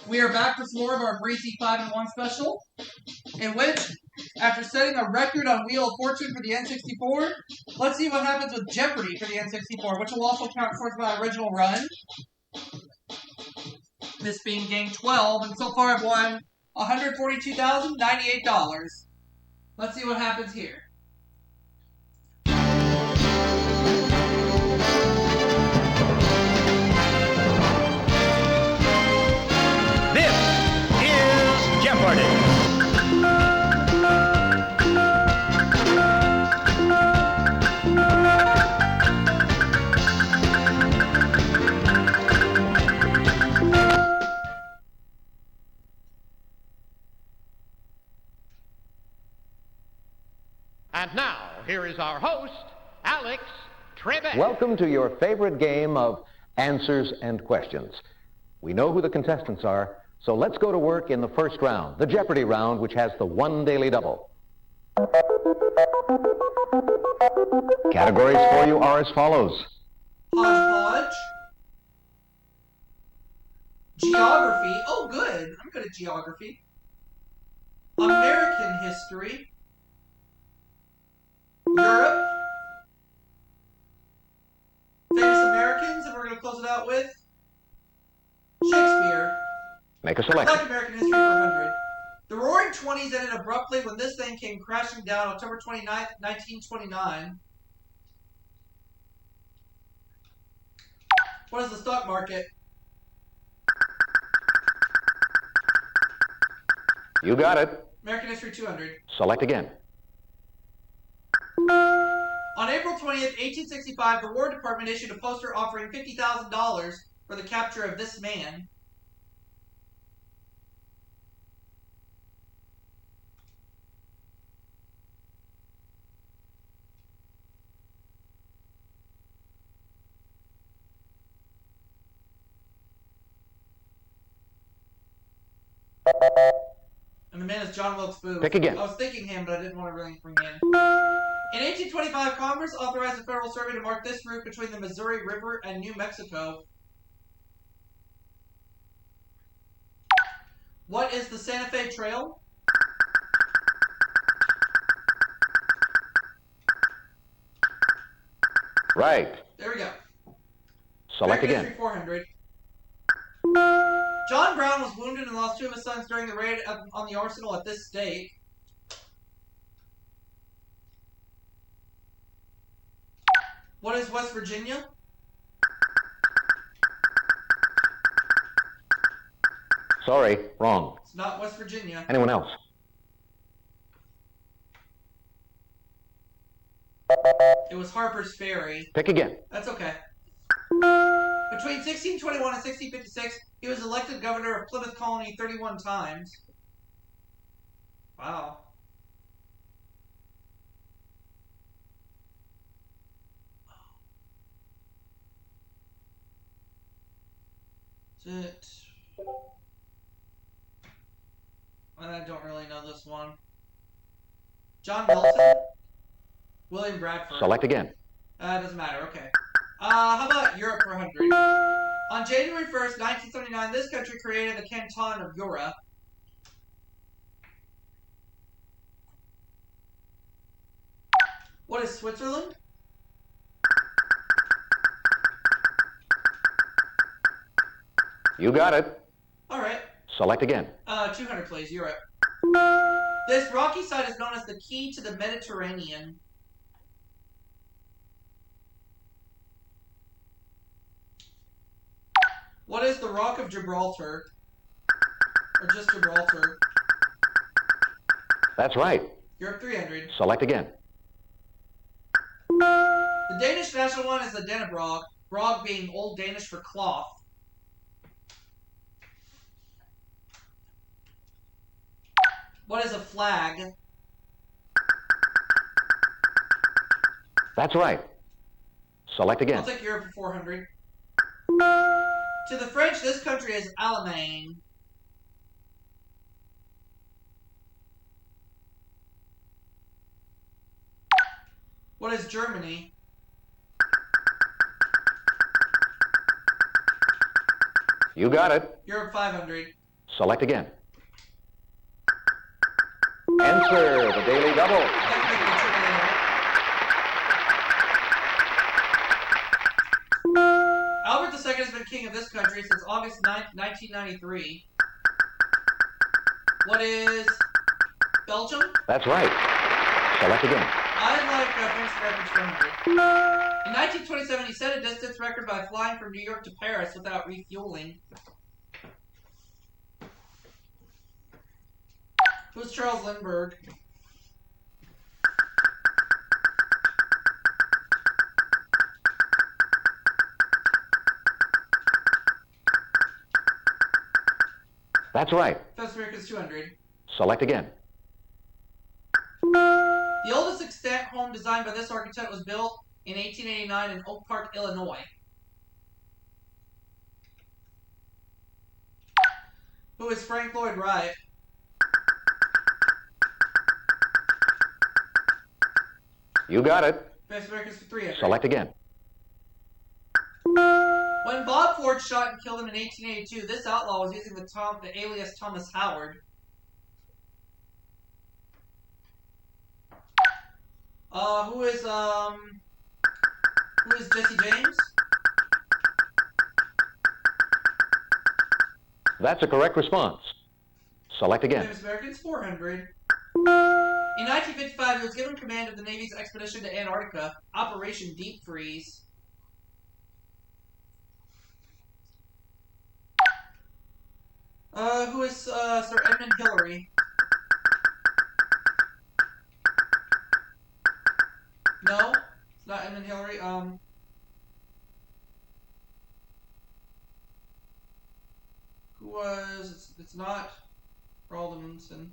We are back with more of our Breezy 5-in-1 special, in which, after setting a record on Wheel of Fortune for the N64, let's see what happens with Jeopardy for the N64, which will also count towards my original run. This being game 12, and so far I've won $142,098. Let's see what happens here. This is Jeopardy! And now, here is our host, Alex Trebek. Welcome to your favorite game of answers and questions. We know who the contestants are, so let's go to work in the first round, the Jeopardy round, which has the one daily double. Categories for you are as follows. Hodgepodge. Geography. Oh, good. I'm good at geography. American history. Europe. Famous Americans, and we're going to close it out with Shakespeare. Make a selection. Black American history for 100. The Roaring Twenties ended abruptly when this thing came crashing down October 29th, 1929. What is the stock market? You got it. American history 200. Select again. On April 20th, 1865, the War Department issued a poster offering $50,000 for the capture of this man. And the man is John Wilkes Booth. Pick again. I was thinking him, but I didn't want to really bring in. In 1825, Congress authorized a federal survey to mark this route between the Missouri River and New Mexico. What is the Santa Fe Trail? Right. There we go. Select American again. history 400. John Brown was wounded and lost two of his sons during the raid on the arsenal at this stake. What is West Virginia? Sorry, wrong. It's not West Virginia. Anyone else? It was Harper's Ferry. Pick again. That's okay. Between 1621 and 1656, he was elected governor of Plymouth Colony 31 times. Wow. Is it? I don't really know this one. John Milton? William Bradford. Select again. Doesn't matter, okay. How about Europe for 100? On January 1st, 1979, this country created the Canton of Jura. What is Switzerland? You got it. Alright. Select again. 200 please, Europe. This rocky site is known as the key to the Mediterranean. What is the Rock of Gibraltar? Or just Gibraltar? That's right. Europe 300. Select again. The Danish national one is the Dannebrog, brog being Old Danish for cloth. What is a flag? That's right. Select again. I'll take Europe for 400. To the French, this country is Allemagne. What is Germany? You got it. Europe 500. Select again. Answer the daily double. Albert II has been king of this country since August 9th, 1993. What is Belgium? That's right. Select again. I like French records from her. In 1927, he set a distance record by flying from New York to Paris without refueling. Who's Charles Lindbergh? That's right. Fast America's 200. Select again. The oldest extant home designed by this architect was built in 1889 in Oak Park, Illinois. Who is Frank Lloyd Wright? You got it. Fast America's 300. Select again. When Bob Ford shot and killed him in 1882, this outlaw was using the alias Thomas Howard. Who is Jesse James? That's a correct response. Select again. Famous Americans 400. In 1955, he was given command of the Navy's expedition to Antarctica, Operation Deep Freeze. Who is Sir Edmund Hillary? No, it's not Edmund Hillary. Who was? It's not Ralston.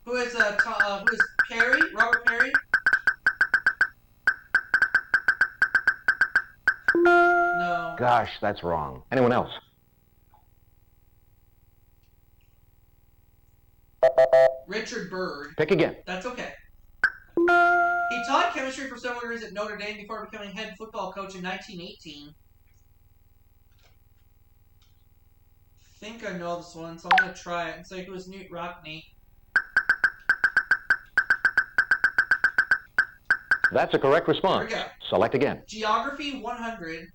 Who is Perry? Robert Perry? No. Gosh, that's wrong. Anyone else? Richard Byrd. Pick again. That's okay. He taught chemistry for several years at Notre Dame before becoming head football coach in 1918. I think I know this one, so I'm going to try it and say who is Newt Rockney. That's a correct response. There we go. Select again. Geography 100.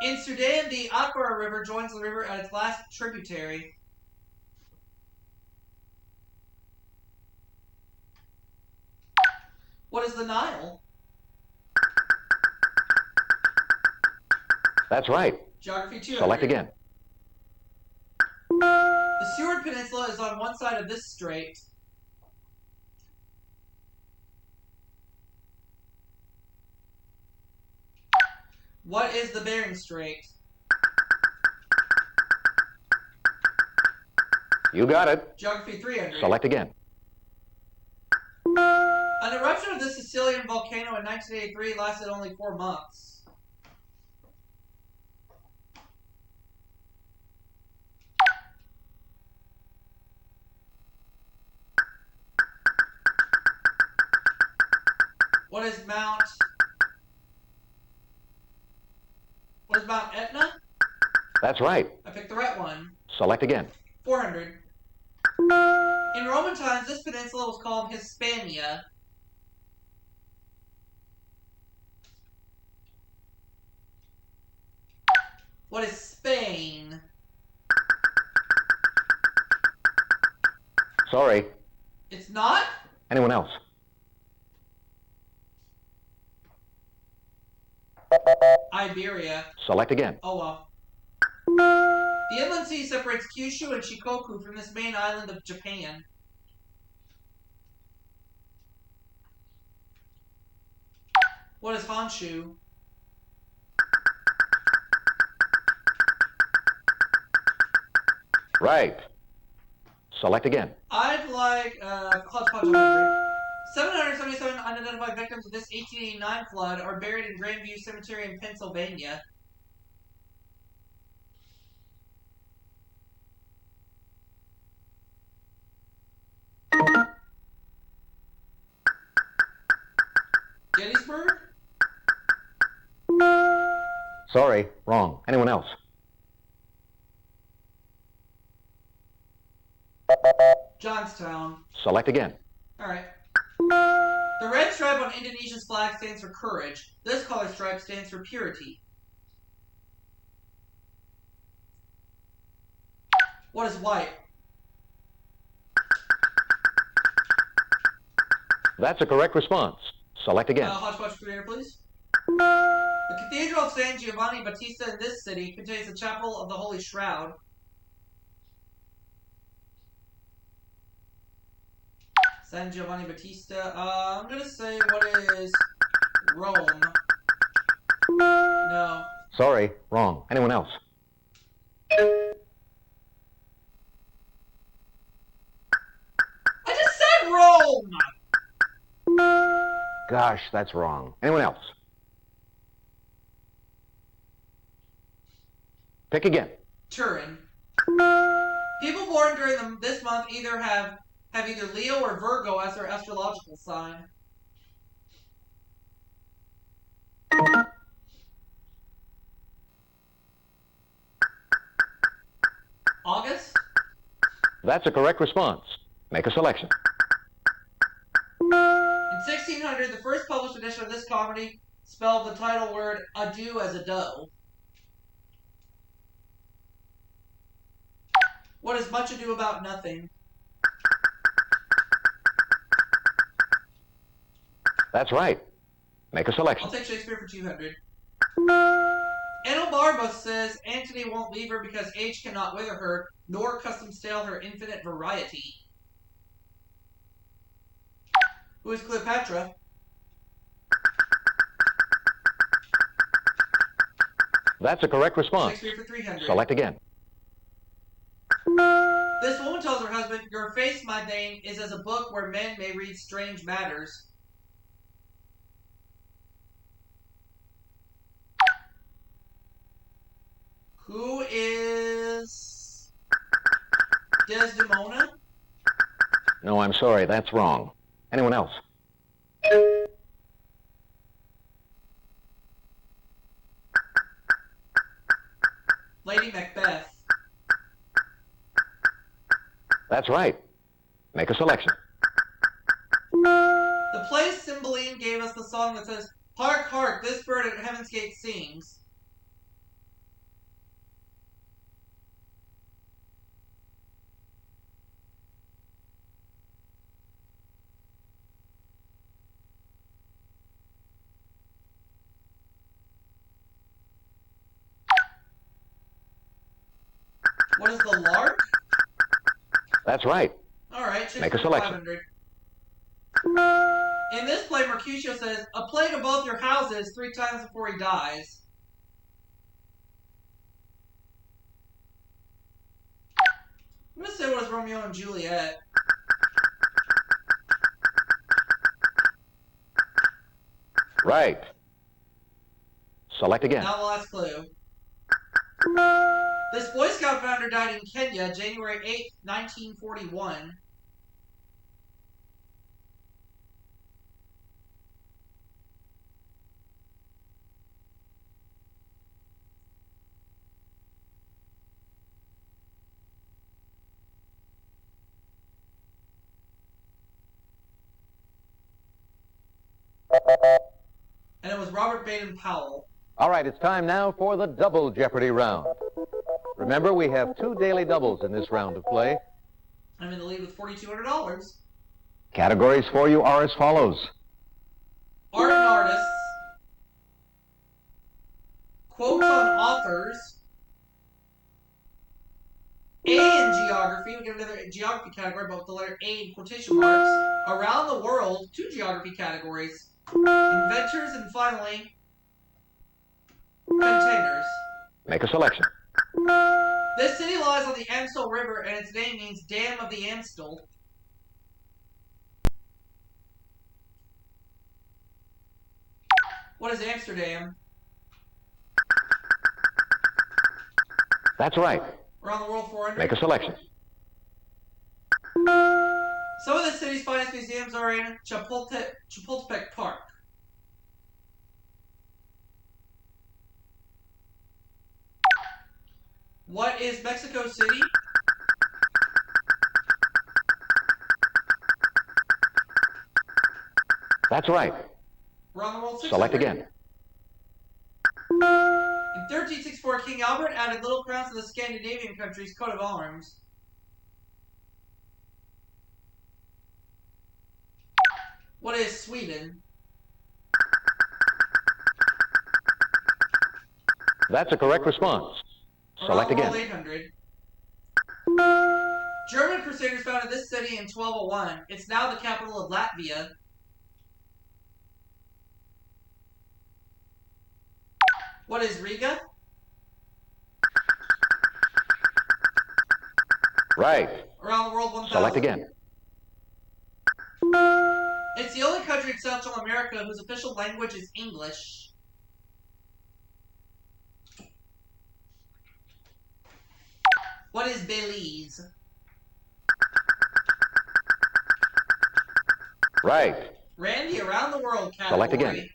In Sudan, the Akbara River joins the river at its last tributary. What is the Nile? That's right. Geography 200. Select again. The Seward Peninsula is on one side of this strait. What is the Bering Strait? You got it. Geography 300. Select again. An eruption of the Sicilian volcano in 1983 lasted only 4 months. What is Mount Etna? That's right. I picked the right one. Select again. 400. In Roman times, this peninsula was called Hispania. What is Spain? Sorry. It's not? Anyone else? Iberia. Select again. Oh well. The inland sea separates Kyushu and Shikoku from this main island of Japan. What is Honshu? Right. Select again. I'd like Hodgepodge 100. 777 unidentified victims of this 1889 flood are buried in Grandview Cemetery in Pennsylvania. Gettysburg? Sorry. Wrong. Anyone else? Johnstown. Select again. Alright. The red stripe on Indonesia's flag stands for courage. This color stripe stands for purity. What is white? That's a correct response. Select again. Hodgepodge creator, please. The Cathedral of San Giovanni Battista in this city contains the Chapel of the Holy Shroud. San Giovanni Battista. I'm gonna say what is Rome. No. Sorry, wrong. Anyone else? I just said Rome! Gosh, that's wrong. Anyone else? Pick again. Turin. People born during this month either have either Leo or Virgo as their astrological sign. August? That's a correct response. Make a selection. In 1600, the first published edition of this comedy spelled the title word adieu as a doe. What is Much Ado About Nothing? That's right. Make a selection. I'll take Shakespeare for 200. Enobarbus says Antony won't leave her because age cannot wither her, nor custom stale her infinite variety. Who is Cleopatra? That's a correct response. Shakespeare for 300. Select again. This woman tells her husband, "Your face, my Dane, is as a book where men may read strange matters." Who is Desdemona? No, I'm sorry. That's wrong. Anyone else? Lady Macbeth. That's right. Make a selection. The play Cymbeline gave us the song that says, "Hark, hark, this bird at Heaven's Gate sings." What is the lark? That's right. Alright, Make a selection. 500. In this play, Mercutio says, "A plague of both your houses 3 times before he dies." I'm gonna say what is Romeo and Juliet. Right. Select again. Now the last clue. This Boy Scout founder died in Kenya, January 8th, 1941. And it was Robert Baden-Powell. All right, it's time now for the double Jeopardy round. Remember, we have 2 daily doubles in this round of play. I'm in the lead with $4,200. Categories for you are as follows. Art and artists. Quotes on authors. A in geography. We get another geography category, but with the letter A in quotation marks. Around the world, 2 geography categories. Inventors, and finally, containers. Make a selection. This city lies on the Amstel River, and its name means Dam of the Amstel. What is Amsterdam? That's right. Around the world, 400. Make a selection. Some of the city's finest museums are in Chapultepec Park. What is Mexico City? That's right. Around the world 600. Select again. In 1364, King Albert added little crowns to the Scandinavian countries' coat of arms. What is Sweden? That's a correct response. Select Around the world again. 800. German crusaders founded this city in 1201. It's now the capital of Latvia. What is Riga? Right. Around the world 1000. Select again. It's the only country in Central America whose official language is English. What is Belize? Right. Randy, around the world category. Select again.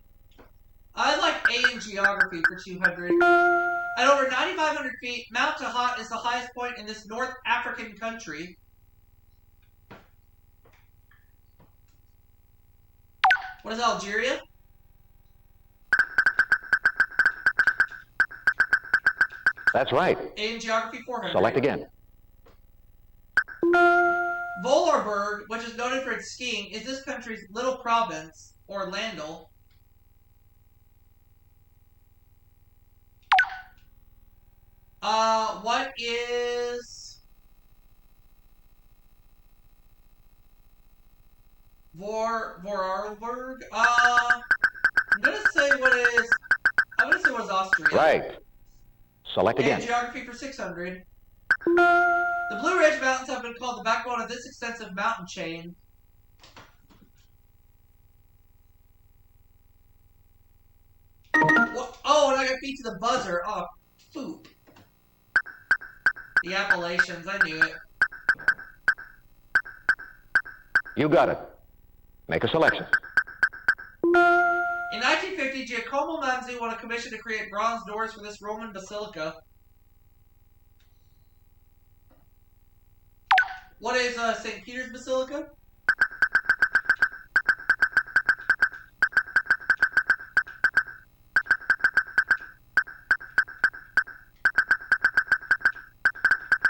I like A in geography for 200. At over 9,500 feet, Mount Tahat is the highest point in this North African country. What is Algeria? That's right. A in geography 400. Select again. Vollerberg, which is noted for its skiing, is this country's little province, or landel. What is Vorarlberg? I'm gonna say what is Austria. Right. Select again. And geography for 600. The Blue Ridge Mountains have been called the backbone of this extensive mountain chain. What? Oh, and I got beat to the buzzer. Oh, poop. The Appalachians, I knew it. You got it. Make a selection. In 1950, Giacomo Manzi won a commission to create bronze doors for this Roman basilica. What is St. Peter's Basilica?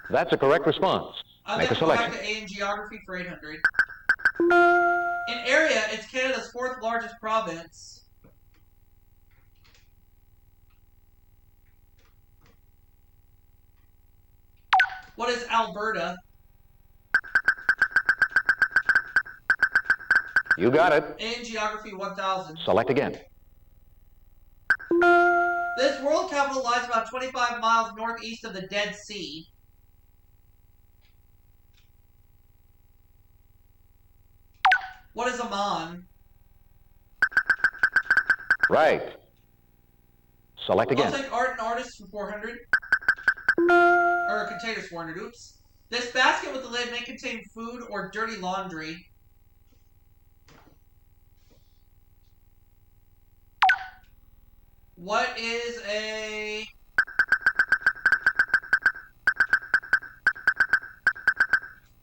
That's a correct response. Make a selection. Back to A in geography for 800. In area, it's Canada's 4th largest province. What is Alberta? You got it. A in geography 1000. Select again. This world capital lies about 25 miles northeast of the Dead Sea. What is Amman? Right. Select again. I'll take art and artists for 400. Or containers 400, oops. This basket with the lid may contain food or dirty laundry. What is a...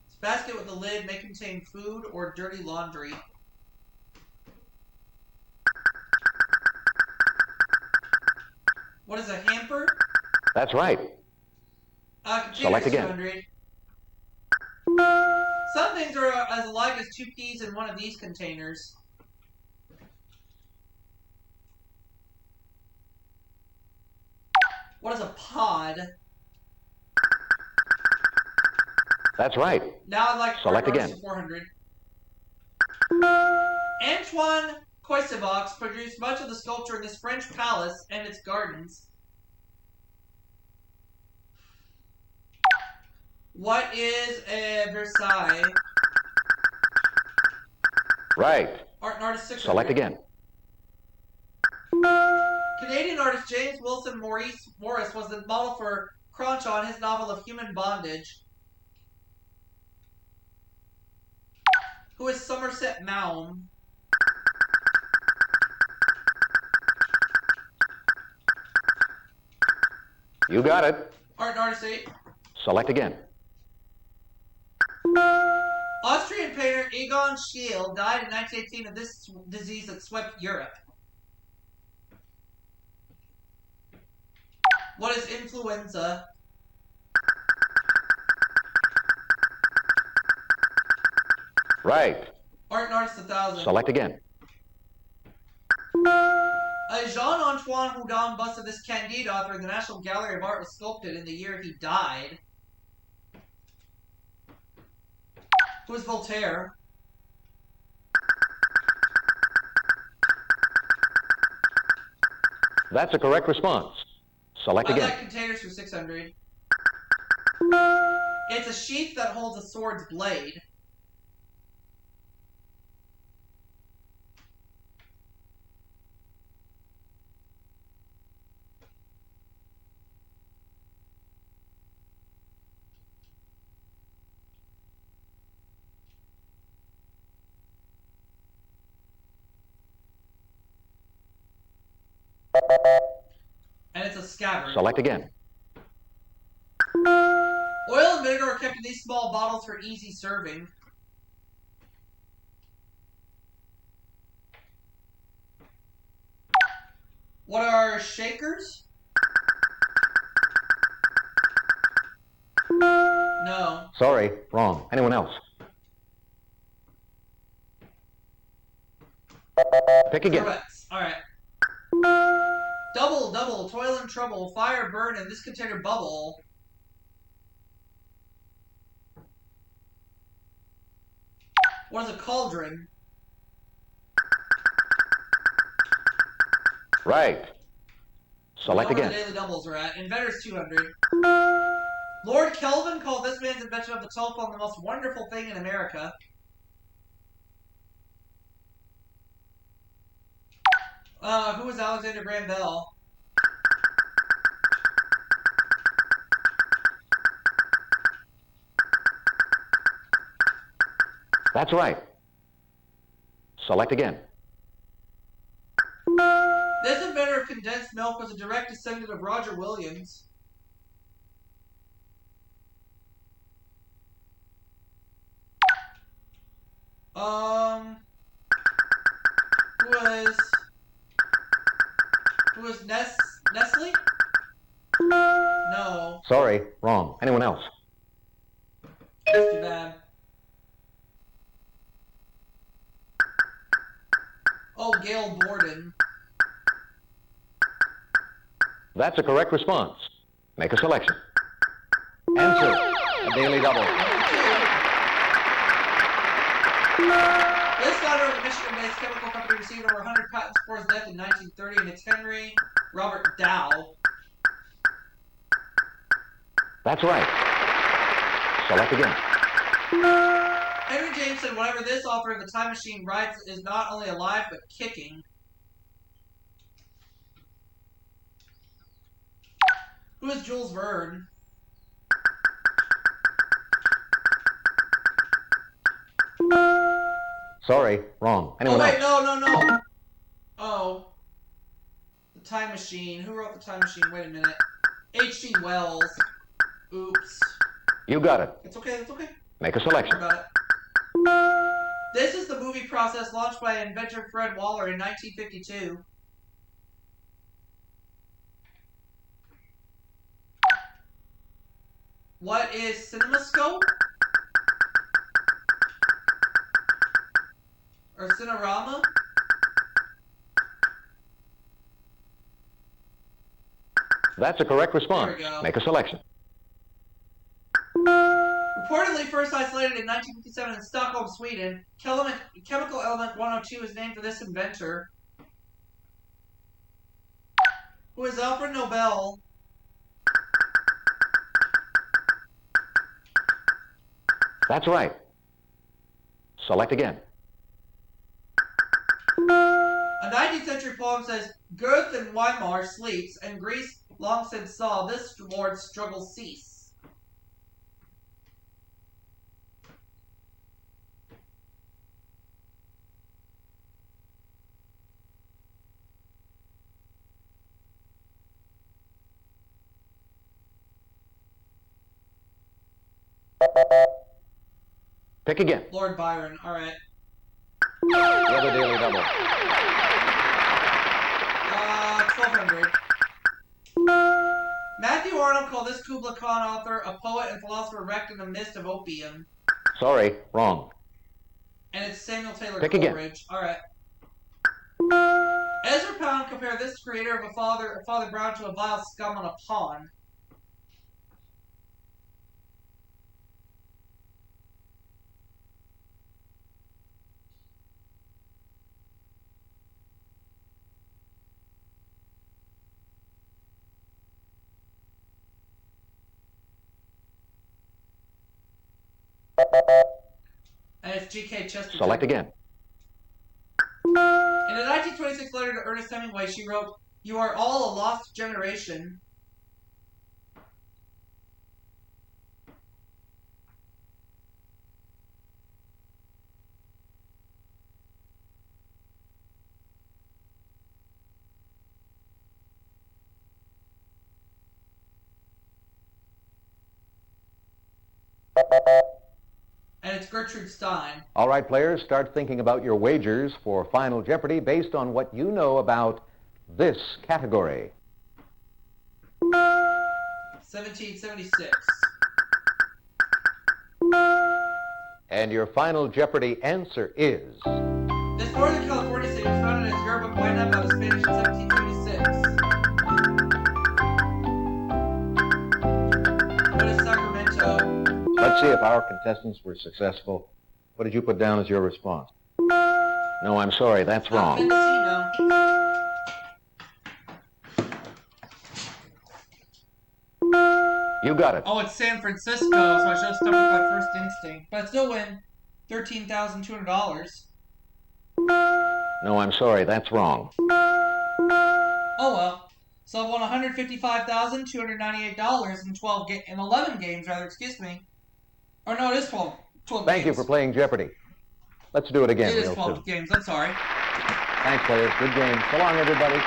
This basket with the lid may contain food or dirty laundry. What is a hamper? That's right. Select again. 200. Some things are as alike as two peas in one of these containers. What is a pod? That's right. Now I'd like to select again. 400. Antoine Coisevaux produced much of the sculpture in this French palace and its gardens. What is a Versailles? Right. Art and artist 600. Select again. Canadian artist James Wilson Morris was the model for Cronshaw in his novel of Human Bondage. Who is Somerset Maugham? You got it. Art and artist 8. Select again. Austrian painter Egon Schiele died in 1918 of this disease that swept Europe. What is influenza? Right. Art and Arts 1000. Select again. Jean-Antoine Houdon bust of this Candide author in the National Gallery of Art was sculpted in the year he died. Who is Voltaire? That's a correct response. Select I again. like containers for 600. It's a sheath that holds a sword's blade. And it's a scabbard. Select again. Oil and vinegar are kept in these small bottles for easy serving. What are shakers? No. Sorry, wrong. Anyone else? Pick again. Correct. Alright. Double, toil and trouble, fire, burn, and this container bubble. What is a cauldron? Right. Select Where again. the daily doubles are at. Inventors 200. Lord Kelvin called this man's invention of the telephone the most wonderful thing in America. Who was Alexander Graham Bell? That's right. Select again. This inventor of condensed milk was a direct descendant of Roger Williams. Who was Nestle? No. Sorry, wrong. Anyone else? That's too bad. Oh, Gail Borden. That's a correct response. Make a selection. Answer. A daily double. This founder of a Michigan-based chemical company received over 100 patents before his death in 1930, and it's Henry Robert Dow. That's right. Select again. Henry James said whatever this author of the Time Machine writes is not only alive, but kicking. Who is Jules Verne? Sorry, wrong. Anyone Oh, wait, else? no. Oh. The Time Machine. Who wrote The Time Machine? Wait a minute. H.G. Wells. Oops. You got it. It's okay, it's okay. Make a selection. About it. This is the movie process launched by inventor Fred Waller in 1952. What is CinemaScope? Or Cinerama? That's a correct response. There we go. Make a selection. Reportedly first isolated in 1957 in Stockholm, Sweden, chemical element 102 is named for this inventor. Who is Alfred Nobel? That's right. Select again. A 19th century poem says, Goethe in Weimar sleeps, and Greece long since saw this lord's struggle cease. Pick again. Lord Byron. All right. The other daily double. 1,200. Matthew Arnold called this Kubla Khan author a poet and philosopher wrecked in the mist of opium. Sorry, wrong. And it's Samuel Taylor Pick Coleridge. again. All right. Ezra Pound compared this creator of a Father Brown to a vile scum on a pond. And it's G.K. Chesterton. Select again. In a 1926 letter to Ernest Hemingway, she wrote, "You are all a lost generation." And it's Gertrude Stein. All right, players, start thinking about your wagers for Final Jeopardy based on what you know about this category. 1776. And your Final Jeopardy answer is... This Northern California city was founded as Yerba Buena by the Spanish in 1776. What is Sacramento? Let's see if our contestants were successful. What did you put down as your response? No, I'm sorry, that's wrong. Mendocino. You got it. Oh, it's San Francisco, so I should have stuck with my first instinct. But I still win $13,200. No, I'm sorry, that's wrong. Oh well. So I've won $155,298 in 11 games, rather. Excuse me. Or no, it is 12 Thank games. you for playing Jeopardy. Let's do it again It is real 12 soon. games. I'm sorry. Thanks, players. Good game. So long, everybody. 12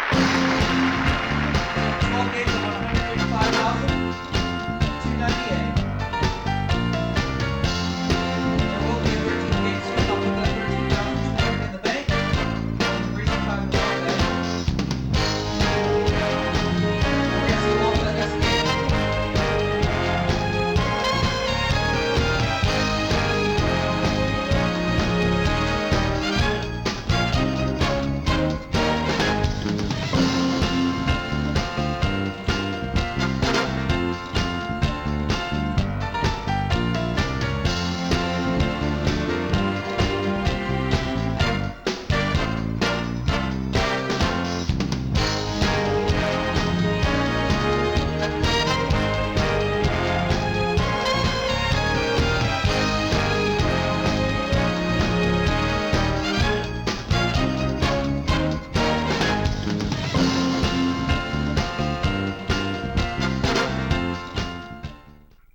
games of $155,298. There will be a 13 game soon. I'll put that $13,200 in the bank. And Breezy 5 and 1 bank. We're going to see all of that next game.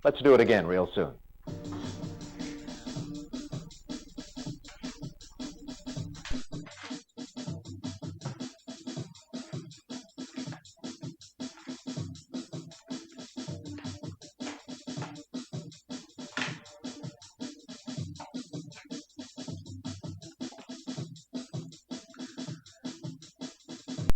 Let's do it again real soon.